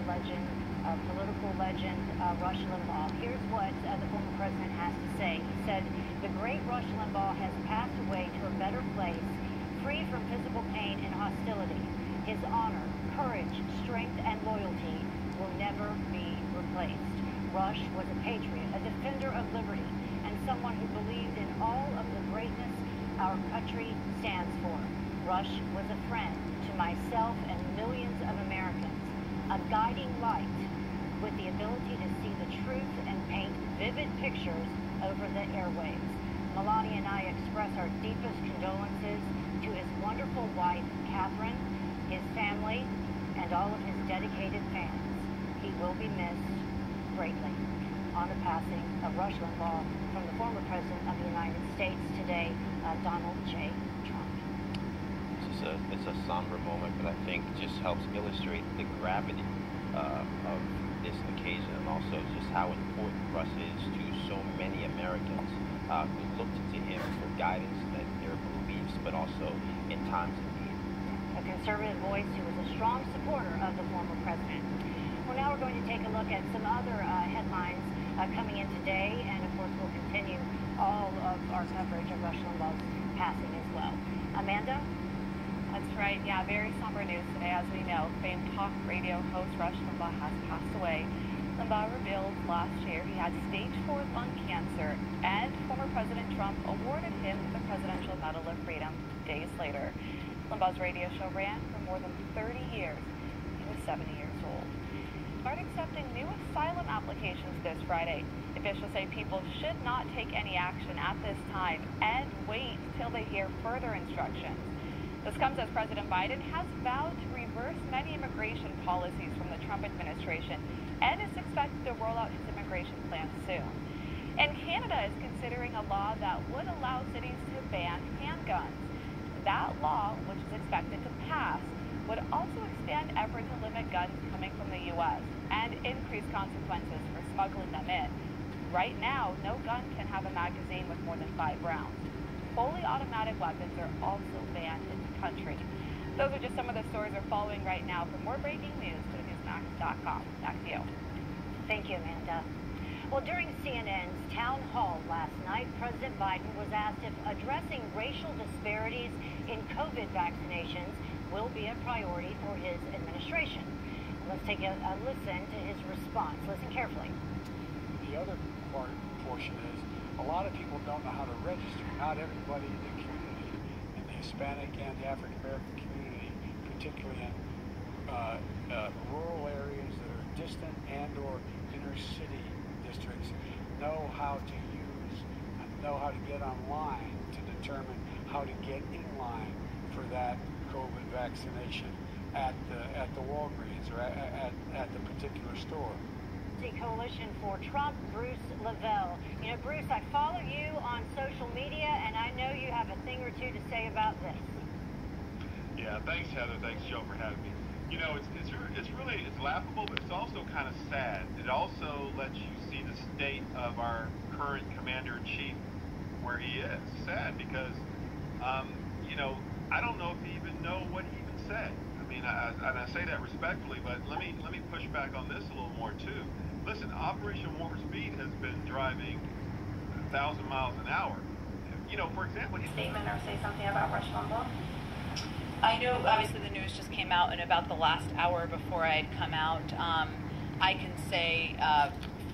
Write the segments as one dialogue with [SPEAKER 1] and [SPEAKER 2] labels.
[SPEAKER 1] legend, political legend, Rush Limbaugh. Here's what the former president has to say. He said, "The great Rush Limbaugh has passed away to a better place, free from physical pain and hostility. His honor, courage, strength, and loyalty will never be replaced. Rush was a patriot, a defender of liberty, and someone who believed in all of the greatness our country stands for. Rush was a friend to myself and millions of Americans, a guiding light with the ability to see the truth and paint vivid pictures over the airwaves. Melania and I express our deepest condolences to his wonderful wife, Catherine, his family, and all of his dedicated fans. He will be missed greatly." On the passing of Rush Limbaugh from the former president of the United States today, Donald J. Trump.
[SPEAKER 2] It's a somber moment, but I think just helps illustrate the gravity of this occasion, and also just how important Rush is to so many Americans who looked to him for guidance in their beliefs, but also in times of need.
[SPEAKER 1] A conservative voice who was a strong supporter of the former president. Well, now we're going to take a look at some other headlines coming in today, and of course we'll continue all of our coverage of Rush Limbaugh's passing as well. Amanda?
[SPEAKER 3] That's right. Yeah, very somber news today. As we know, famed talk radio host Rush Limbaugh has passed away. Limbaugh revealed last year he had stage 4 lung cancer, and former President Trump awarded him the Presidential Medal of Freedom days later. Limbaugh's radio show ran for more than 30 years. He was 70 years old. Start accepting new asylum applications this Friday. Officials say people should not take any action at this time and wait till they hear further instructions. This comes as President Biden has vowed to reverse many immigration policies from the Trump administration and is expected to roll out his immigration plan soon. And Canada is considering a law that would allow cities to ban handguns. That law, which is expected to pass, would also expand efforts to limit guns coming from the U.S. and increase consequences for smuggling them in. Right now, no gun can have a magazine with more than 5 rounds. Fully automatic weapons are also banned in the country. Those are just some of the stories we're following right now. For more breaking news, go to newsmax.com. Back to you.
[SPEAKER 1] Thank you, Amanda. Well, during CNN's town hall last night, President Biden was asked if addressing racial disparities in COVID vaccinations will be a priority for his administration. Let's take a listen to his response. Listen carefully.
[SPEAKER 4] The other portion is a lot of people don't know how to register. Not everybody in the community, in the Hispanic and the African American community, particularly in rural areas that are distant and or inner city districts, know how to get online to determine how to get in line for that COVID vaccination at the Walgreens or at the particular store.
[SPEAKER 1] The Coalition for Trump, Bruce Lavelle. You know, Bruce, I follow you on social media, and I know you have a thing or two to say about this.
[SPEAKER 5] Yeah, thanks, Heather. Thanks, Joe, for having me. You know, it's laughable, but it's also kind of sad. It also lets you see the state of our current commander-in-chief where he is. Sad because, you know, I don't know if he even know what he even said. I mean, and I say that respectfully, but let me push back on this a little more too. Listen, Operation Warp Speed has been driving 1,000 miles an hour. You know, for example,
[SPEAKER 3] Statement or say something about Rush Limbaugh? I know, obviously, the news just came out in about the last hour before I had come out. I can say,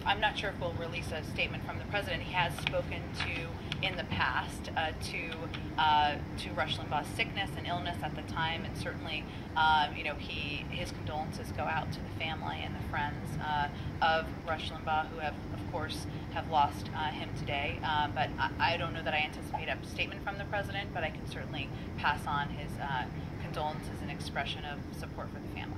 [SPEAKER 3] I'm not sure if we'll release a statement from the president. He has spoken to, in the past, to Rush Limbaugh's sickness and illness at the time, and certainly, you know, his condolences go out to the family and the friends of Rush Limbaugh, who have, of course, have lost him today. But I don't know that I anticipate a statement from the president, but I can certainly pass on his condolences and expression of support for the family.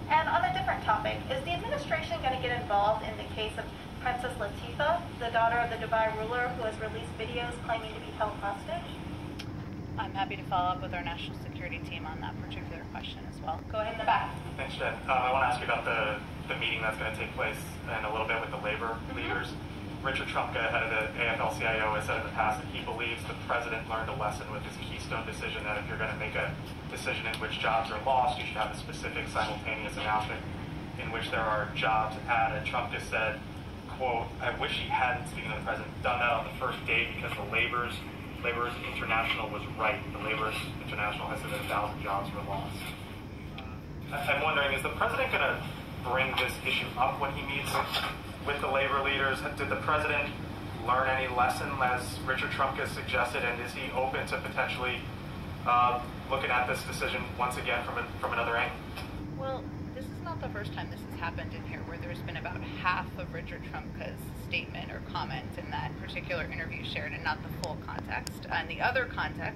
[SPEAKER 6] And on a different topic, is the administration going to get involved in the case of Princess Latifah, the daughter of the Dubai ruler who has released videos claiming to be held hostage?
[SPEAKER 3] I'm happy to follow up with our national security team on that particular question as well. Go ahead.
[SPEAKER 6] In the back.
[SPEAKER 7] Thanks, Jen. I want to ask you about the meeting that's going to take place in a little bit with the labor leaders. Richard Trumka, head of the AFL-CIO, has said in the past that he believes the president learned a lesson with his Keystone decision that if you're going to make a decision in which jobs are lost, you should have a specific simultaneous announcement. in which there are jobs added. Trumka said, quote, "I wish he hadn't," speaking to the president, "done that on the first day because the Laborers International was right. The Laborers International has said that 1,000 jobs were lost." I'm wondering, is the president going to bring this issue up when he meets with the labor leaders? Did the president learn any lesson, as Richard Trumka suggested, and is he open to potentially looking at this decision once again from another angle?
[SPEAKER 3] Well, this is not the first time this has happened in here, where there's been about half of Richard Trumka's statement or comment in that particular interview shared and not the full context. And the other context